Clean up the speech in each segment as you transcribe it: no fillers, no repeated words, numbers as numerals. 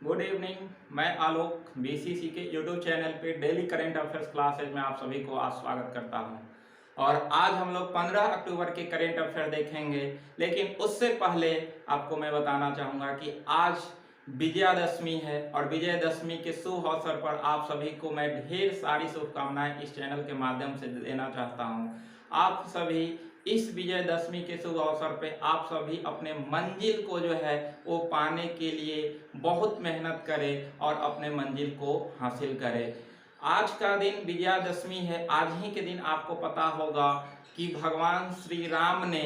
Good evening. मैं आलोक BCC के YouTube channel पे डेली करंट अफेयर्स क्लासेज में आप सभी को आज स्वागत करता हूं। और आज हम लोग 15 अक्टूबर के करंट अफेयर देखेंगे, लेकिन उससे पहले आपको मैं बताना चाहूँगा कि आज विजयादशमी है और विजयदशमी के शुभ अवसर पर आप सभी को मैं ढेर सारी शुभकामनाएं इस चैनल के माध्यम से देना चाहता हूं। आप सभी इस विजयदशमी के शुभ अवसर पे आप सभी अपने मंजिल को जो है वो पाने के लिए बहुत मेहनत करें और अपने मंजिल को हासिल करें। आज का दिन विजयादशमी है। आज ही के दिन आपको पता होगा कि भगवान श्री राम ने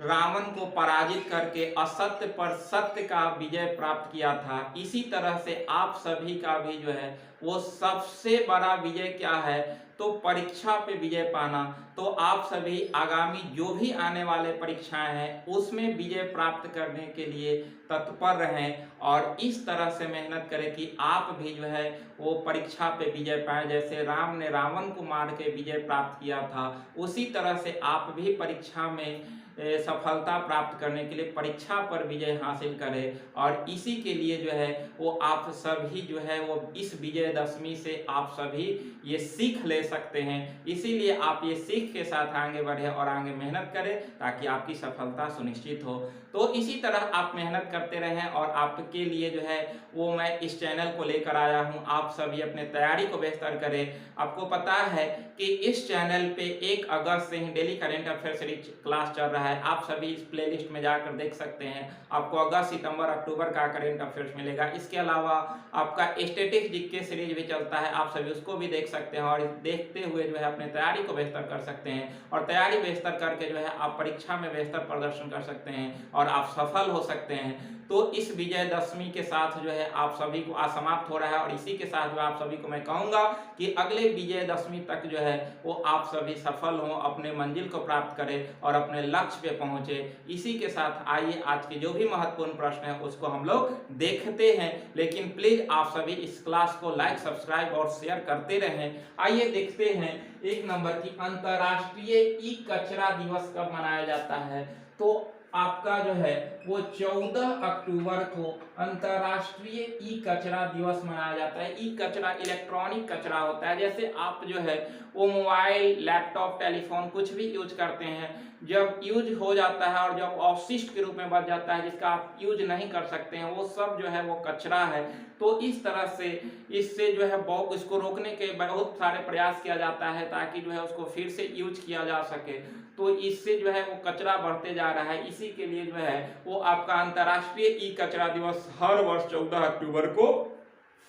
रावण को पराजित करके असत्य पर सत्य का विजय प्राप्त किया था। इसी तरह से आप सभी का भी जो है वो सबसे बड़ा विजय क्या है, तो परीक्षा पे विजय पाना। तो आप सभी आगामी जो भी आने वाले परीक्षाएं हैं उसमें विजय प्राप्त करने के लिए तत्पर रहें और इस तरह से मेहनत करें कि आप भी जो है वो परीक्षा पे विजय पाएं। जैसे राम ने रावण को मार के विजय प्राप्त किया था, उसी तरह से आप भी परीक्षा में सफलता प्राप्त करने के लिए परीक्षा पर विजय हासिल करें। और इसी के लिए जो है वो आप सभी जो है वो इस विजयदशमी से आप सभी ये सीख ले सकते हैं। इसीलिए आप ये सीख के साथ आगे बढ़े और आगे मेहनत करें ताकि आपकी सफलता सुनिश्चित हो। तो इसी तरह आप मेहनत करते रहें और आपके लिए जो है वो मैं इस चैनल को लेकर आया हूँ। आप सभी अपने तैयारी को बेहतर करें। आपको पता है कि इस चैनल पे 1 अगस्त से ही daily current affair series class चल रहा है। आप सभी इस प्लेलिस्ट में जाकर देख सकते हैं। आपको अगस्त, सितंबर, अक्टूबर का करंट अफेयर्स मिलेगा। इसके अलावा आपका स्टैटिक्स जीके सीरीज भी चलता है, आप सभी उसको भी देख सकते हैं और देखते हुए जो है अपने तैयारी को बेहतर कर सकते हैं। और तैयारी बेहतर करके जो है आप परीक्षा में बेहतर प्रदर्शन कर सकते हैं और आप सफल हो सकते हैं। तो इस विजयदशमी के साथ जो है आप सभी को आज समाप्त हो रहा है और इसी के साथ जो आप सभी को मैं कहूँगा कि अगले विजयदशमी तक जो है वो आप सभी सफल हों, अपने मंजिल को प्राप्त करें और अपने लक्ष्य पे पहुंचे। इसी के साथ आइए आज के जो भी महत्वपूर्ण प्रश्न है उसको हम लोग देखते हैं, लेकिन प्लीज आप सभी इस क्लास को लाइक, सब्सक्राइब और शेयर करते रहें। आइए देखते हैं 1 नंबर की अंतर्राष्ट्रीय ई कचरा दिवस कब मनाया जाता है। तो आपका जो है वो 14 अक्टूबर को अंतर्राष्ट्रीय ई कचरा दिवस मनाया जाता है। ई कचरा इलेक्ट्रॉनिक कचरा होता है। जैसे आप जो है वो मोबाइल, लैपटॉप, टेलीफोन कुछ भी यूज करते हैं, जब यूज हो जाता है और जब अवशिष्ट के रूप में बच जाता है जिसका आप यूज नहीं कर सकते हैं, वो सब जो है वो कचरा है। तो इस तरह से इससे जो है बहुत इसको रोकने के बहुत सारे प्रयास किया जाता है ताकि जो है उसको फिर से यूज किया जा सके। तो इससे जो है वो कचरा बढ़ते जा रहा है। इसी के लिए जो है वो आपका अंतर्राष्ट्रीय ई कचरा दिवस हर वर्ष 14 अक्टूबर को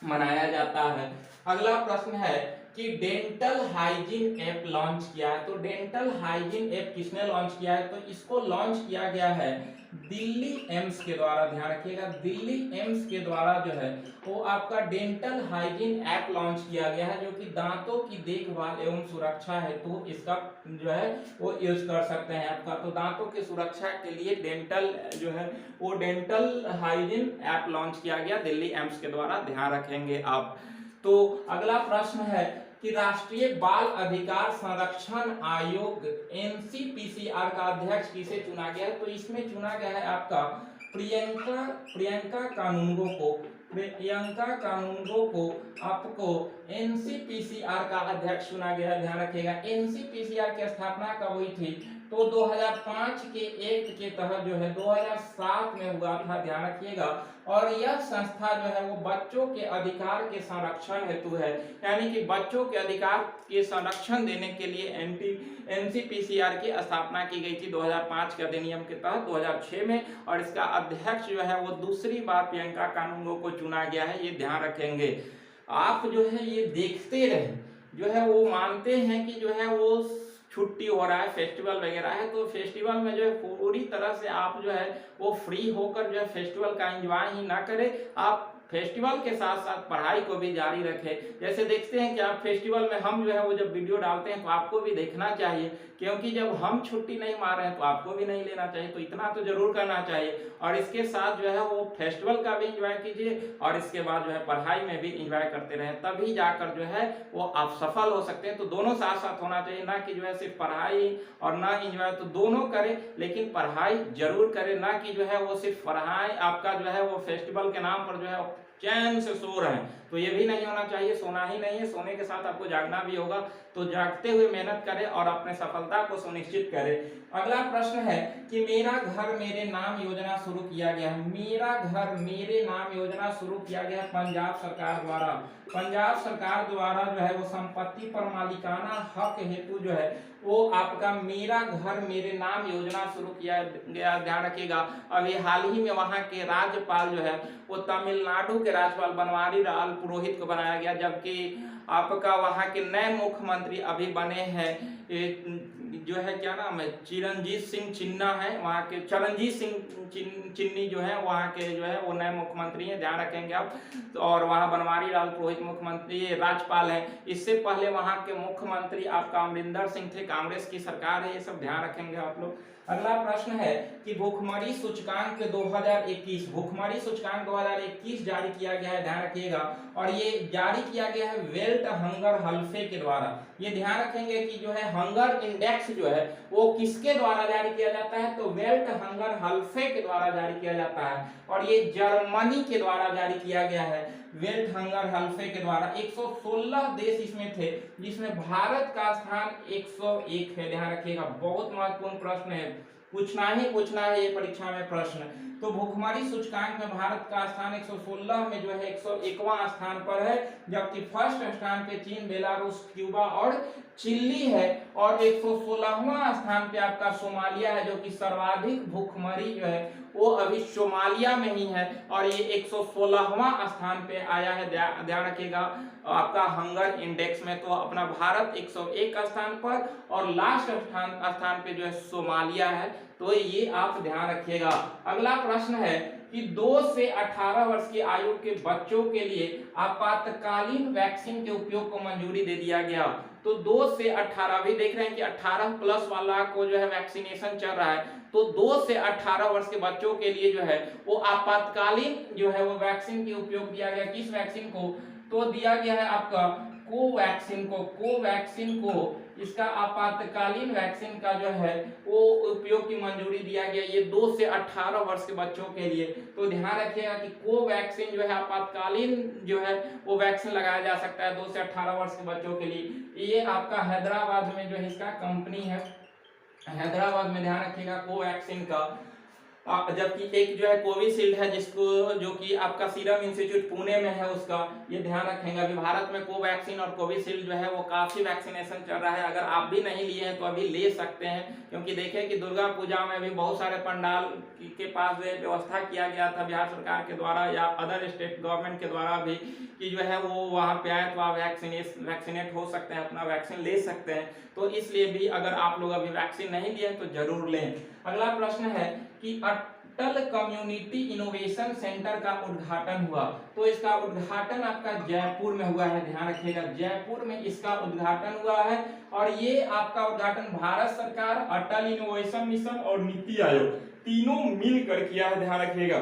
मनाया जाता है। अगला प्रश्न है कि डेंटल हाइजीन ऐप लॉन्च किया है। तो डेंटल हाइजीन ऐप किसने लॉन्च किया है, तो इसको लॉन्च किया गया है दिल्ली एम्स के द्वारा। ध्यान रखिएगा, दिल्ली एम्स के द्वारा जो है वो आपका डेंटल हाइजीन ऐप लॉन्च किया गया है, जो कि दांतों की देखभाल एवं सुरक्षा है तो इसका जो है वो यूज कर सकते हैं आपका। तो दांतों की सुरक्षा के लिए डेंटल जो है वो डेंटल हाइजीन ऐप लॉन्च किया गया दिल्ली एम्स के द्वारा, ध्यान रखेंगे आप। तो अगला प्रश्न है कि राष्ट्रीय बाल अधिकार संरक्षण आयोग एनसीपीसीआर का अध्यक्ष किसे चुना गया है। तो इसमें चुना गया है आपका प्रियंका कानूनगो को। प्रियंका कानूनगो को आपको एनसीपीसीआर का अध्यक्ष चुना गया है। ध्यान रखिएगा, एनसीपीसीआर की स्थापना कब हुई थी, तो 2005 के एक्ट के तहत जो है 2007 में हुआ था। ध्यान रखिएगा, और यह संस्था जो है वो बच्चों के अधिकार के संरक्षण हेतु है, यानी कि बच्चों के अधिकार के संरक्षण देने के लिए एनसीपीसीआर की स्थापना की गई थी 2005 के अधिनियम के तहत 2006 में। और इसका अध्यक्ष जो है वो दूसरी बार प्रियंका कानूनगो को चुना गया है, ये ध्यान रखेंगे। आप जो है ये देखते रहे, जो है वो मानते हैं कि जो है वो छुट्टी हो रहा है, फेस्टिवल वगैरह है, तो फेस्टिवल में जो है पूरी तरह से आप जो है वो फ्री होकर जो है फेस्टिवल का एंजॉय ही ना करें, आप फेस्टिवल के साथ साथ पढ़ाई को भी जारी रखें। जैसे देखते हैं कि आप फेस्टिवल में हम जो है वो जब वीडियो डालते हैं तो आपको भी देखना चाहिए, क्योंकि जब हम छुट्टी नहीं मार रहे हैं तो आपको भी नहीं लेना चाहिए। तो इतना तो जरूर करना चाहिए और इसके साथ जो है वो फेस्टिवल का भी इंजॉय कीजिए और इसके बाद जो है पढ़ाई में भी इंजॉय करते रहें, तभी जाकर जो है वो आप सफल हो सकते हैं। तो दोनों साथ साथ होना चाहिए, ना कि जो है सिर्फ पढ़ाई और ना इंजॉय। तो दोनों करें, लेकिन पढ़ाई जरूर करें, ना कि जो है वो सिर्फ पढ़ाई आपका जो है वो फेस्टिवल के नाम पर जो है चैन से सो रहे हैं, तो ये भी नहीं होना चाहिए। सोना ही नहीं है, सोने के साथ आपको जागना भी होगा। तो जागते हुए मेहनत करें और अपने सफलता को सुनिश्चित करें। अगला प्रश्न है कि मेरा घर मेरे नाम योजना शुरू किया गया है। मेरा घर मेरे नाम योजना शुरू किया गया है पंजाब सरकार द्वारा। पंजाब सरकार द्वारा जो है वो संपत्ति पर मालिकाना हक हेतु जो है वो आपका मेरा घर मेरे नाम योजना शुरू किया गया। ध्यान रखिएगा, अभी हाल ही में वहां के राज्यपाल जो है वो तमिलनाडु के राज्यपाल बनवारी लाल पुरोहित को बनाया गया, जबकि आपका वहां के नए मुख्यमंत्री अभी बने हैं जो है क्या नाम है, चिरंजीत सिंह चिन्ना है, वहाँ के चरणजीत सिंह चिन्नी जो है वहाँ के जो है वो नए मुख्यमंत्री हैं, ध्यान रखेंगे आप। तो और वहाँ बनवारी लाल पुरोहित मुख्यमंत्री राज्यपाल हैं। इससे पहले वहाँ के मुख्यमंत्री आपका अमरिंदर सिंह थे, कांग्रेस की सरकार है, ये सब ध्यान रखेंगे आप लोग। अगला प्रश्न है कि भूखमरी सूचकांक 2021, भूखमरी सूचकांक 2021 जारी किया गया है, ध्यान रखिएगा। और ये जारी किया गया है वेल्ट हंगर हल्फे के द्वारा। ये ध्यान रखेंगे कि जो है हंगर इंडेक्स जो है वो किसके द्वारा जारी किया जाता है, तो वेल्ट हंगर हल्फे के द्वारा जारी किया जाता है, और ये जर्मनी के द्वारा जारी किया गया है वेल्ट हंगर हल्फे के द्वारा। 116 देश इसमें थे, जिसमें भारत का स्थान 101 है, ध्यान रखिएगा। बहुत महत्वपूर्ण प्रश्न है, पूछना है ये परीक्षा में प्रश्न। तो भूखमरी सूचकांक में भारत का स्थान 116 में जो है 101वां स्थान पर है, जबकि फर्स्ट स्थान पे चीन, बेलारूस, क्यूबा और चिली है, और 116वां स्थान पे आपका सोमालिया है, जो कि सर्वाधिक भूखमरी जो है वो अभी सोमालिया में ही है, और ये 116वां स्थान पे आया है, ध्यान रखिएगा आपका हंगर इंडेक्स में। तो अपना भारत 101 स्थान पर और लास्ट स्थान पे जो है सोमालिया है, तो ये आप ध्यान रखिएगा। अगला प्रश्न है कि 2 से 18 वर्ष की आयु के बच्चों के लिए आपातकालीन वैक्सीन के उपयोग को मंजूरी दे दिया गया। तो 2 से 18 भी देख रहे हैं कि 18 प्लस वाला को जो है वैक्सीनेशन चल रहा है, तो 2 से 18 वर्ष के बच्चों के लिए जो है वो आपातकालीन जो है वो वैक्सीन के उपयोग दिया गया। किस वैक्सीन को, तो दिया गया है आपका कोवैक्सीन को इसका आपातकालीन वैक्सीन का जो है वो उपयोग की मंजूरी दिया गया, ये 2 से 18 वर्ष के बच्चों के लिए। तो ध्यान रखिएगा कि कोवैक्सीन जो है आपातकालीन जो है वो वैक्सीन लगाया जा सकता है 2 से 18 वर्ष के बच्चों के लिए। ये आपका हैदराबाद में जो है इसका कंपनी है, हैदराबाद में, ध्यान रखिएगा कोवैक्सीन का। जबकि एक जो है कोविशील्ड है, जिसको जो कि आपका सीरम इंस्टीट्यूट पुणे में है उसका, ये ध्यान रखेंगे। अभी भारत में कोवैक्सीन और कोविशील्ड जो है वो काफी वैक्सीनेशन चल रहा है, अगर आप भी नहीं लिए हैं तो अभी ले सकते हैं, क्योंकि देखें कि दुर्गा पूजा में भी बहुत सारे पंडाल के पास व्यवस्था किया गया था बिहार सरकार के द्वारा या अदर स्टेट गवर्नमेंट के द्वारा भी, कि जो है वो वहाँ पे आए तो आप वैक्सीनेट हो सकते हैं, अपना वैक्सीन ले सकते हैं। तो इसलिए भी अगर आप लोग अभी वैक्सीन नहीं लिए तो जरूर लें। अगला प्रश्न है कि अटल कम्युनिटी इनोवेशन सेंटर का उद्घाटन हुआ, तो इसका उद्घाटन आपका जयपुर में हुआ है, ध्यान रखिएगा जयपुर में इसका उद्घाटन हुआ है। और ये आपका उद्घाटन भारत सरकार, अटल इनोवेशन मिशन और नीति आयोग तीनों मिलकर किया है, ध्यान रखिएगा।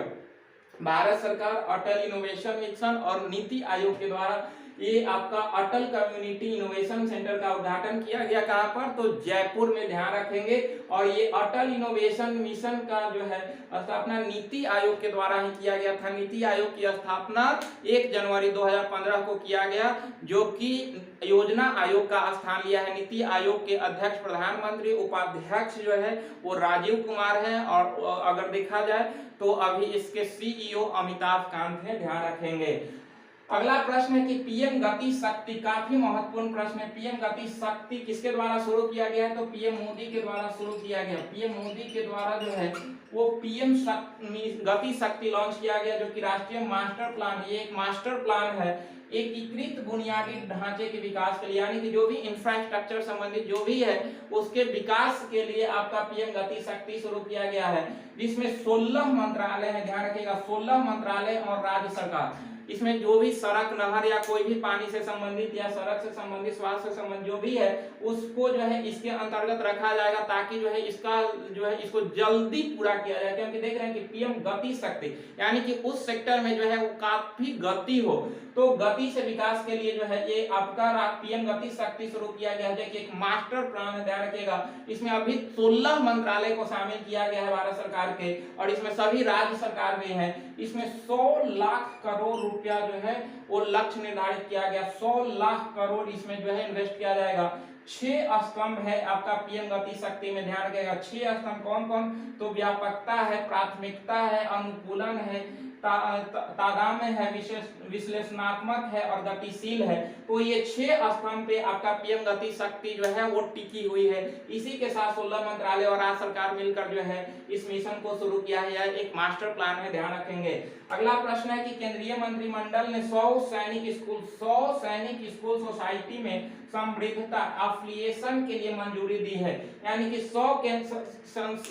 भारत सरकार, अटल इनोवेशन मिशन और नीति आयोग के द्वारा ये आपका अटल कम्युनिटी इनोवेशन सेंटर का उद्घाटन किया गया, कहां पर, तो जयपुर में, ध्यान रखेंगे। और ये अटल इनोवेशन मिशन का जो है स्थापना नीति आयोग के द्वारा ही किया गया था। नीति आयोग की स्थापना 1 जनवरी 2015 को किया गया, जो कि योजना आयोग का स्थान लिया है। नीति आयोग के अध्यक्ष प्रधानमंत्री, उपाध्यक्ष जो है वो राजीव कुमार है, और अगर देखा जाए तो अभी इसके सीईओ अमिताभ कांत हैं, ध्यान रखेंगे। अगला प्रश्न है कि पीएम गति शक्ति, काफी महत्वपूर्ण प्रश्न है। पीएम गति शक्ति किसके द्वारा शुरू किया गया है, तो पीएम मोदी के द्वारा शुरू किया गया। पीएम मोदी के द्वारा जो है वो पीएम गति शक्ति लॉन्च किया गया, जो कि राष्ट्रीय मास्टर प्लान, ये एक मास्टर प्लान है एकीकृत बुनियादी ढांचे के विकास के लिए, यानी कि जो भी इंफ्रास्ट्रक्चर संबंधित जो भी है उसके विकास के लिए आपका पीएम गति शक्ति शुरू किया गया है, जिसमें 16 मंत्रालय है, ध्यान रखिएगा 16 मंत्रालय और राज्य सरकार। इसमें जो भी सड़क, नहर या कोई भी पानी से संबंधित या सड़क से संबंधित, स्वास्थ्य से संबंधित जो भी है उसको जो है इसके अंतर्गत रखा जाएगा, ताकि जो है इसका जो है इसको जल्दी पूरा किया जाए। क्योंकि देख रहे हैं कि पीएम गति शक्ति यानी कि उस सेक्टर में जो है वो काफी गति हो, तो गति से विकास के लिए जो है ये आपका पीएम गति शक्ति शुरू किया गया है, कि एक मास्टर प्लान है, ध्यान रखिएगा। इसमें अभी 16 मंत्रालय को शामिल किया गया है भारत सरकार के, और इसमें सभी राज्य सरकार भी है। इसमें 100 लाख करोड़ रुपया जो है वो लक्ष्य निर्धारित किया गया। 100 लाख करोड़ इसमें जो है इन्वेस्ट किया जाएगा। 6 स्तंभ है आपका पीएम गति शक्ति में, ध्यान रखिएगा। 6 स्तंभ कौन कौन? तो व्यापकता है, प्राथमिकता है, अनुकूलन है, तादात्म्य है, विश्लेषणात्मक है और गतिशील है। तो ये 6 स्तंभ पे आपका पीएम गति शक्ति जो है वो टिकी हुई है। इसी के साथ 16 मंत्रालय और राज्य सरकार मिलकर जो है इस मिशन को शुरू किया है। यह एक मास्टर प्लान में, ध्यान रखेंगे। अगला प्रश्न है कि केंद्रीय मंत्रिमंडल ने 100 सैनिक स्कूल सोसाइटी में समृद्धता एफिलिएशन के लिए मंजूरी दी है। यानी कि 100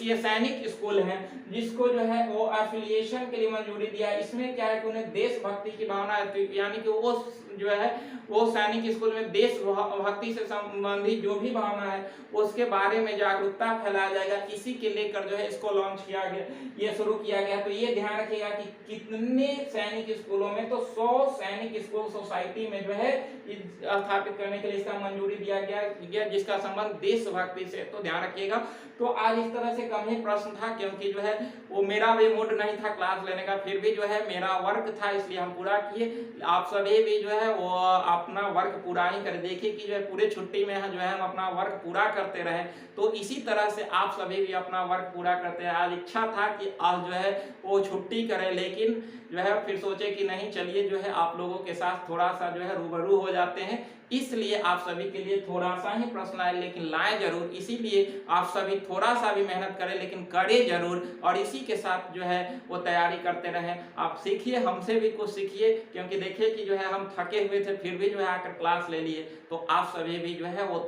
ये सैनिक स्कूल हैं जिसको जो है वो एफिलिएशन के लिए मंजूरी दिया है। इसमें क्या है कि उन्हें देशभक्ति की भावना है, यानी कि वो जो है वो सैनिक स्कूल में देशभक्ति से संबंधित जो भी भावना है उसके बारे में जागरूकता फैलाया जाएगा। इसी के लेकर जो है इसको लॉन्च किया गया, ये शुरू किया गया। तो ये ध्यान रखिएगा कि कितने सैनिक स्कूलों में, तो 100 सैनिक स्कूल सोसाइटी में जो है स्थापित करने के लिए इसका मंजूरी दिया गया जिसका संबंध देशभक्ति से। तो ध्यान रखिएगा। तो आज इस तरह से कम ही प्रश्न था, क्योंकि जो है वो मेरा भी मूड नहीं था क्लास लेने का, फिर भी जो है मेरा वर्क था इसलिए हम पूरा किए। आप सभी भी जो है वो अपना वर्क पूरा ही कर, देखिए कि जो है पूरे छुट्टी में जो है हम अपना वर्क पूरा करते रहे। तो इसी तरह से आप सभी भी अपना वर्क पूरा करते हैं। आज इच्छा था कि आज जो है वो छुट्टी करें, लेकिन जो है फिर सोचे कि नहीं, चलिए जो है आप लोगों के साथ थोड़ा सा जो है रूबरू हो जाते हैं, इसलिए आप सभी के लिए थोड़ा सा ही प्रश्न आए, लेकिन लाए जरूर। इसीलिए आप सभी थोड़ा सा भी मेहनत करें, लेकिन करें जरूर, और इसी के साथ जो है वो तैयारी करते रहें। आप सीखिए, हमसे भी कुछ सीखिए, क्योंकि देखिए कि जो है हम थके हुए थे फिर भी जो है आकर क्लास ले लिए। तो आप सभी भी जो है वो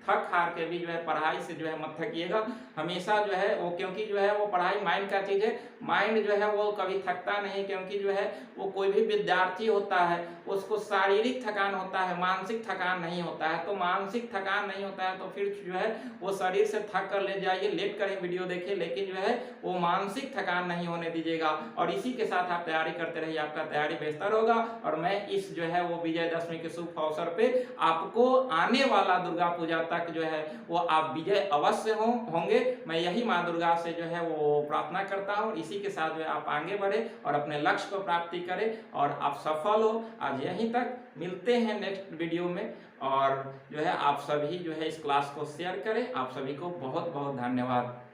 थक हार के भी जो है पढ़ाई से जो है मत थकिएगा हमेशा जो है वो, क्योंकि जो है वो पढ़ाई माइंड का चीज है। माइंड जो है वो कभी थकता नहीं, क्योंकि जो है वो कोई भी विद्यार्थी होता है उसको शारीरिक थकान होता है, मानसिक थकान नहीं होता है। तो मानसिक थकान नहीं होता है तो फिर जो है वो शरीर से थक कर ले जाइए, लेट कर ही वीडियो देखिए, लेकिन जो है वो मानसिक थकान नहीं होने दीजिएगा। और इसी के साथ आप तैयारी करते रहिए, आपका तैयारी बेहतर होगा। और मैं इस जो है वो विजयदशमी के शुभ अवसर पे आपको आने वाला दुर्गा पूजा तक जो है वो आप विजय अवश्य होंगे। मैं यही माँ दुर्गा से जो है वो प्रार्थना करता हूँ। इसी के साथ जो है आप आगे बढ़े और अपने लक्ष्य को प्राप्ति करें और आप सफल हो। आज यहीं तक, मिलते हैं नेक्स्ट वीडियो में। और जो है आप सभी जो है इस क्लास को शेयर करें। आप सभी को बहुत बहुत धन्यवाद।